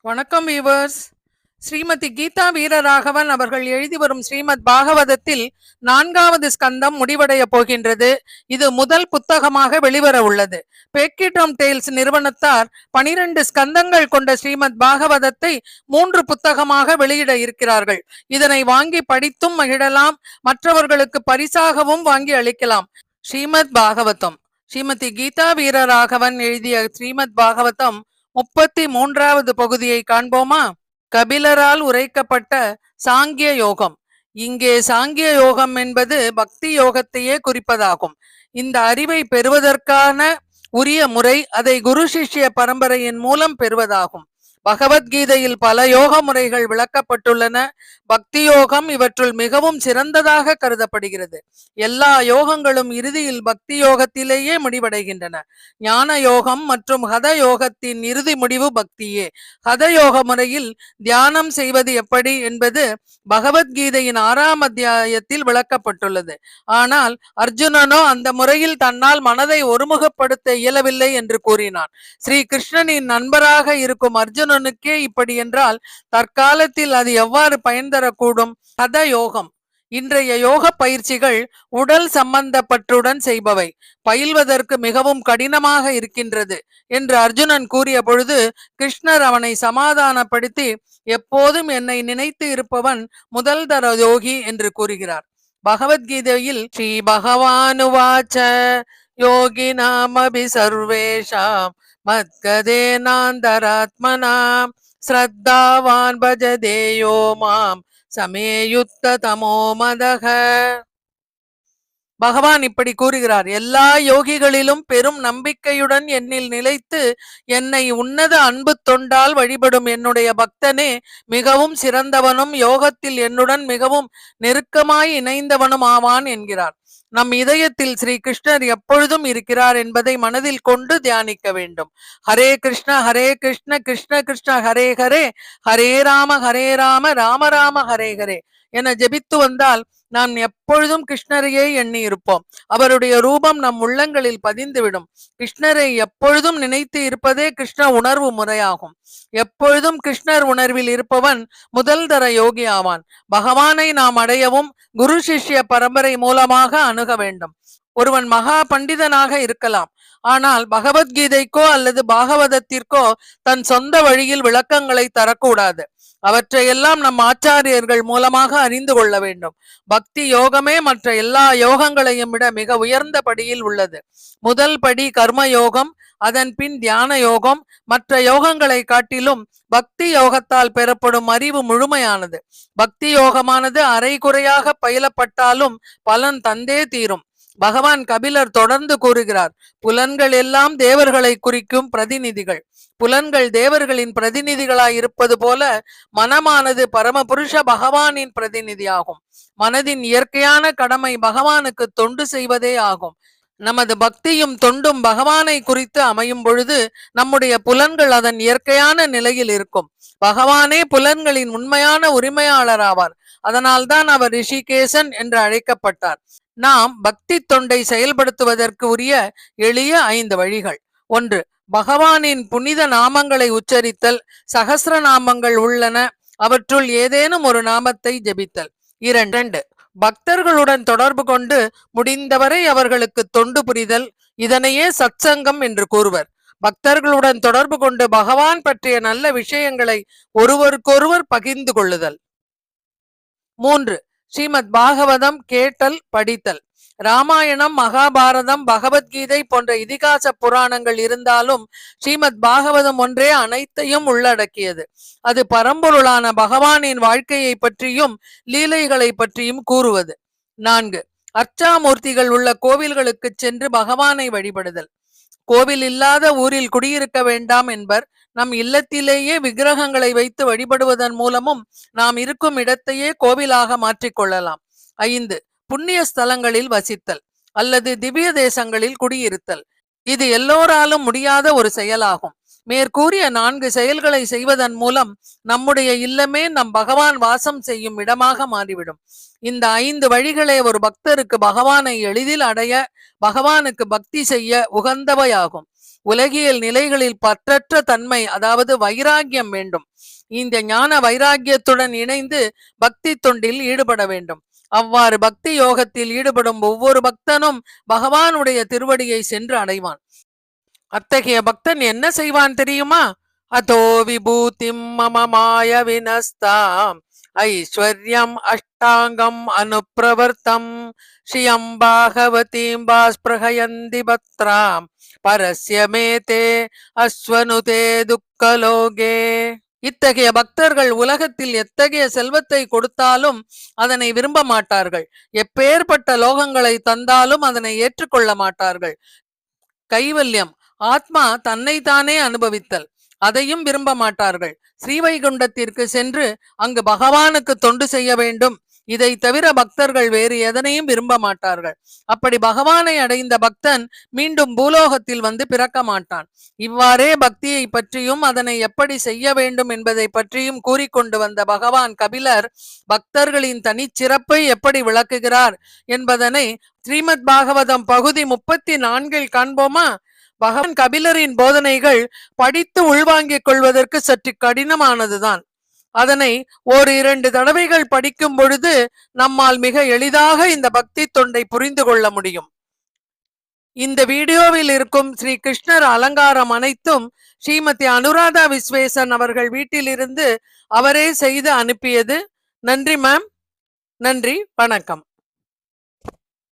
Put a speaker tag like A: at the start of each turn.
A: வணக்கம் வீவர்ஸ். ஸ்ரீமதி கீதா வீரராகவன் அவர்கள் எழுதி வரும் ஸ்ரீமத் பாகவதத்தில் 4வது ஸ்கந்தம் முடிவடைய போகின்றது. இது முதல் புத்தகமாக வெளிவர உள்ளது. பேக்கிட்டம் டேல்ஸ் நிறுவனத்தார் 12 ஸ்கந்தங்கள் கொண்ட ஸ்ரீமத் பாகவதத்தை 3 புத்தகமாக வெளியிட இருக்கிறார்கள். இதனை வாங்கி படித்தும் மகிழலாம், மற்றவர்களுக்கு பரிசாகவும் வாங்கி அளிக்கலாம். ஸ்ரீமத் பாகவதம் ஸ்ரீமதி கீதா வீரராகவன் எழுதிய ஸ்ரீமத் பாகவதம் 33வது பகுதியை காண்போமா? கபிலரால் உரைக்கப்பட்ட சாங்கிய யோகம். இங்கே சாங்கிய யோகம் என்பது பக்தி யோகத்தையே குறிப்பதாகும். இந்த அறிவை பெறுவதற்கான உரிய முறை அதை குரு சிஷ்ய பரம்பரையின் மூலம் பெறுவதாகும். பகவத்கீதையில் பல யோக முறைகள் விளக்கப்பட்டுள்ளன. பக்தி யோகம் இவற்றுள் மிகவும் சிறந்ததாக கருதப்படுகிறது. எல்லா யோகங்களும் இறுதியில் பக்தி யோகத்திலேயே முடிவடைகின்றன. ஞான யோகம் மற்றும் ஹத யோகத்தின் இறுதி முடிவு பக்தியே. ஹத யோக முறையில் தியானம் செய்வது எப்படி என்பது பகவத்கீதையின் 6ஆம் அத்தியாயத்தில் விளக்கப்பட்டுள்ளது. ஆனால் அர்ஜுனனோ அந்த முறையில் தன்னால் மனதை ஒருமுகப்படுத்த இயலவில்லை என்று கூறினான். ஸ்ரீ கிருஷ்ணனின் நண்பராக இருக்கும் அர்ஜுனனுக்கே இப்படி என்றால் தற்காலத்தில் அது எவ்வாறு பயன் தரக்கூடும்? ஹத யோகம். இன்றைய யோக பயிற்சிகள் உடல் சம்பந்தப்பட்டுடன் செய்பவை, பயில்வதற்கு மிகவும் கடினமாக இருக்கின்றது என்று அர்ஜுனன் கூறிய பொழுது கிருஷ்ணர் அவனை சமாதானப்படுத்தி, எப்போதும் என்னை நினைத்து இருப்பவன் முதல் தர யோகி என்று கூறுகிறார். பகவத்கீதையில் ஸ்ரீ பகவானுவாச்ச யோகினாமபி சர்வேஷாம் மத்கதேனாந்தராத்மனாம் ஸ்ரத்தாவான் பஜதேயோ மாம் சமேயுத்த தமோ மதக. பகவான் இப்படி கூறுகிறார், எல்லா யோகிகளிலும் பெரும் நம்பிக்கையுடன் என்னில் நிலைத்து என்னை உன்னத அன்பு தொண்டால் வழிபடும் என்னுடைய பக்தனே மிகவும் சிறந்தவனும் யோகத்தில் என்னுடன் மிகவும் நெருக்கமாய் இணைந்தவனும் ஆவான் என்கிறார். நம் இதயத்தில் ஸ்ரீ கிருஷ்ணர் எப்பொழுதும் இருக்கிறார் என்பதை மனதில் கொண்டு தியானிக்க வேண்டும். ஹரே கிருஷ்ண கிருஷ்ண கிருஷ்ண ஹரே ஹரே, ஹரே ராம ராம ராம ஹரே ஹரே என ஜெபித்து வந்தால் நாம் எப்பொழுதும் கிருஷ்ணரையே எண்ணி இருப்போம். அவருடைய ரூபம் நம் உள்ளங்களில் பதிந்துவிடும். கிருஷ்ணரை எப்பொழுதும் நினைத்து இருப்பதே கிருஷ்ண உணர்வு முறையாகும். எப்பொழுதும் கிருஷ்ணர் உணர்வில் இருப்பவன் முதல் தர யோகி ஆவான். பகவானை நாம் அடையவும் குரு சிஷ்ய பரம்பரை மூலமாக அணுக வேண்டும். ஒருவன் மகா பண்டிதனாக இருக்கலாம், ஆனால் பகவத்கீதைக்கோ அல்லது பாகவதத்திற்கோ தன் சொந்த வழியில் விளக்கங்களை தரக்கூடாது. அவற்றையெல்லாம் நம் ஆச்சாரியர்கள் மூலமாக அறிந்து கொள்ள வேண்டும். பக்தி யோகமே மற்ற எல்லா யோகங்களையும் விட மிக உயர்ந்த படியில் உள்ளது. முதல் படி கர்ம யோகம், அதன் பின் தியான யோகம். மற்ற யோகங்களை காட்டிலும் பக்தி யோகத்தால் பெறப்படும் அறிவு முழுமையானது. பக்தி யோகமானது அரைகுறையாக பயிலப்பட்டாலும் பலன் தந்தே தீரும். பகவான் கபிலர் தொடர்ந்து கூறுகிறார், புலன்கள் எல்லாம் தேவர்களை குறிக்கும் பிரதிநிதிகள். புலன்கள் தேவர்களின் பிரதிநிதிகளாய் இருப்பது போல மனமானது பரமபுருஷ பகவானின் பிரதிநிதியாகும். மனதின் இயற்கையான கடமை பகவானுக்கு தொண்டு செய்வதே ஆகும். நமது பக்தியும் தொண்டும் பகவானை குறித்து அமையும் பொழுது நம்முடைய புலன்கள் அதன் இயற்கையான நிலையில் இருக்கும். பகவானே புலன்களின் உண்மையான உரிமையாளர் ஆவார். அதனால்தான் அவர் ரிஷிகேசன் என்று அழைக்கப்பட்டார். நாம் பக்தி தொண்டை செயல்படுத்துவதற்கு உரிய எளிய 5 வழிகள். 1. பகவானின் புனித நாமங்களை உச்சரித்தல். சகஸ்ர நாமங்கள் உள்ளன, அவற்றுள் ஏதேனும் ஒரு நாமத்தை ஜெபித்தல். 2. பக்தர்களுடன் தொடர்பு கொண்டு முடிந்தவரை அவர்களுக்கு தொண்டு புரிதல். இதனையே சத்சங்கம் என்று கூறுவர். பக்தர்களுடன் தொடர்பு கொண்டு பகவான் பற்றிய நல்ல விஷயங்களை ஒருவருக்கொருவர் பகிர்ந்து கொள்ளுதல். 3. ஸ்ரீமத் பாகவதம் கேட்டல், படித்தல். ராமாயணம், மகாபாரதம், பகவத்கீதை போன்ற இதிகாச புராணங்கள் இருந்தாலும் ஸ்ரீமத் பாகவதம் ஒன்றே அனைத்தையும் உள்ளடக்கியது. அது பரம்பொருளான பகவானின் வாழ்க்கையை பற்றியும் லீலைகளை பற்றியும் கூறுவது. 4. அர்ச்சாமூர்த்திகள் உள்ள கோவில்களுக்கு சென்று பகவானை வழிபடுதல். கோவில் இல்லாத ஊரில் குடியிருக்க வேண்டாம் என்பர். நம் இல்லத்திலேயே விக்கிரகங்களை வைத்து வழிபடுவதன் மூலமும் நாம் இருக்கும் இடத்தையே கோவிலாக மாற்றிக்கொள்ளலாம். 5. புண்ணிய ஸ்தலங்களில் வசித்தல் அல்லது திவ்ய தேசங்களில் குடியிருத்தல். இது எல்லோராலும் முடியாத ஒரு செயலாகும். மேற்கூறிய 4 செயல்களை செய்வதன் மூலம் நம்முடைய இல்லமே நம் பகவான் வாசம் செய்யும் இடமாக மாறிவிடும். இந்த 5 வழிகளே ஒரு பக்தருக்கு பகவானை எளிதில் அடைய, பகவானுக்கு பக்தி செய்ய உகந்தவையாகும். உலகியல் நிலைகளில் பற்றற்ற தன்மை, அதாவது வைராகியம் வேண்டும். இந்த ஞான வைராகியத்துடன் இணைந்து பக்தி தொண்டில் ஈடுபட வேண்டும். அவ்வாறு பக்தி யோகத்தில் ஈடுபடும் ஒவ்வொரு பக்தனும் பகவானுடைய திருவடியை சென்று அடைவான். அத்தகைய பக்தன் என்ன செய்வான் தெரியுமா? அதோ விபூதிம் மம மாய வினஸ்தாம் ஐஸ்வர்யம் அஷ்டாங்கம் அனுப்பிரவர்த்தம் ஸ்ரீயம் பாகவதீம் பாஸ்பிரஹயந்தி பத்ராம் பரஸ்யமேதே அஸ்வனுதே துக்கலோகே. இத்தகைய பக்தர்கள் உலகத்தில் எத்தகைய செல்வத்தை கொடுத்தாலும் அதனை விரும்ப மாட்டார்கள். எப்பேற்பட்ட லோகங்களை தந்தாலும் அதனை ஏற்றுக்கொள்ள மாட்டார்கள். கைவல்யம், ஆத்மா தன்னைத்தானே அனுபவித்தல், அதையும் விரும்ப மாட்டார்கள். ஸ்ரீவைகுண்டத்திற்கு சென்று அங்கு பகவானுக்கு தொண்டு செய்ய வேண்டும், இதை தவிர பக்தர்கள் வேறு எதனையும் விரும்ப மாட்டார்கள். அப்படி பகவானை அடைந்த பக்தன் மீண்டும் பூலோகத்தில் வந்து பிறக்க மாட்டான். இவ்வாறே பக்தியை பற்றியும் அதனை எப்படி செய்ய வேண்டும் என்பதை பற்றியும் கூறிக்கொண்டு வந்த பகவான் கபிலர் பக்தர்களின் தனிச்சிறப்பை எப்படி விளக்குகிறார் என்பதனை ஸ்ரீமத் பாகவதம் பகுதி 34 காண்போமா? பகவான் கபிலரின் போதனைகள் படித்து உள்வாங்கிக் கொள்வதற்கு சற்று கடினமானதுதான். அதனை 1-2 தடவைகள் படிக்கும் பொழுது நம்மால் மிக எளிதாக இந்த பக்தி தொண்டை புரிந்து கொள்ள முடியும். இந்த வீடியோவில் இருக்கும் ஸ்ரீ கிருஷ்ணர் அலங்காரம் அனைத்தும் ஸ்ரீமதி அனுராதா விஸ்வேசன் அவர்கள் வீட்டிலிருந்து அவரே செய்து அனுப்பியது. நன்றி மேம். நன்றி, வணக்கம்.